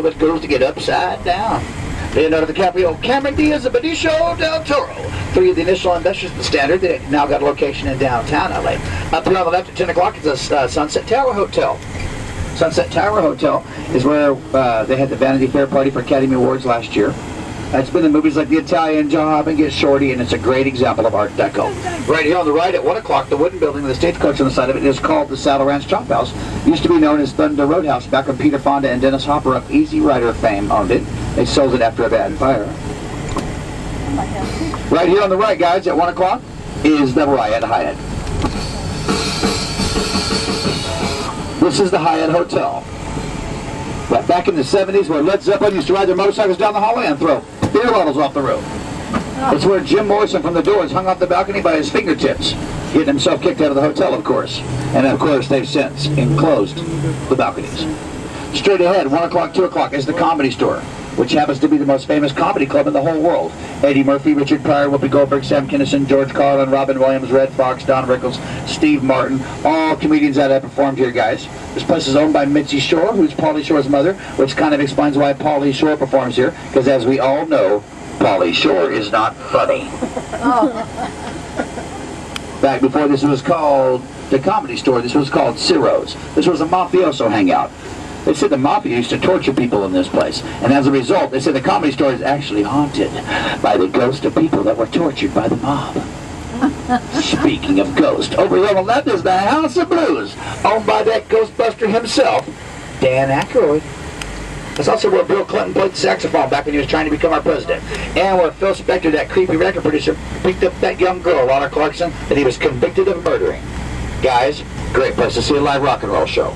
Hollywood girls to get upside down. Leonardo DiCaprio, Cameron Diaz, and Benicio del Toro. Three of the initial investors in the Standard. They now got a location in downtown LA. Up here on the left at 10 o'clock is the Sunset Tower Hotel. Sunset Tower Hotel is where they had the Vanity Fair party for Academy Awards last year. It's been in movies like The Italian Job and Get Shorty, and it's a great example of Art Deco. Right here on the right at 1 o'clock, the wooden building with the stagecoach on the side of it is called the Saddle Ranch Chop House. Used to be known as Thunder Roadhouse back when Peter Fonda and Dennis Hopper of Easy Rider fame owned it. They sold it after a bad fire. Right here on the right, guys, at 1 o'clock is the Hyatt. This is the Hyatt Hotel. But back in the 70s, where Led Zeppelin used to ride their motorcycles down the hallway and throw beer bottles off the roof. It's where Jim Morrison from the Doors hung off the balcony by his fingertips, getting himself kicked out of the hotel, of course. And of course, they've since enclosed the balconies. Straight ahead, 1 o'clock, 2 o'clock is the Comedy Store, which happens to be the most famous comedy club in the whole world. Eddie Murphy, Richard Pryor, Whoopi Goldberg, Sam Kinison, George Carlin, Robin Williams, Red Fox, Don Rickles, Steve Martin, all comedians that have performed here, guys. This place is owned by Mitzi Shore, who's Pauly Shore's mother, which kind of explains why Pauly Shore performs here, because as we all know, Pauly Shore is not funny. Back before this was called the Comedy Store, this was called Ciro's. This was a mafioso hangout. They said the mafia used to torture people in this place, and as a result, they said the Comedy Store is actually haunted by the ghost of people that were tortured by the mob. Speaking of ghosts, over here on the left is the House of Blues, owned by that Ghostbuster himself, Dan Aykroyd. That's also where Bill Clinton played the saxophone back when he was trying to become our president, and where Phil Spector, that creepy record producer, picked up that young girl, Lana Clarkson, that he was convicted of murdering. Guys, great place to see a live rock and roll show.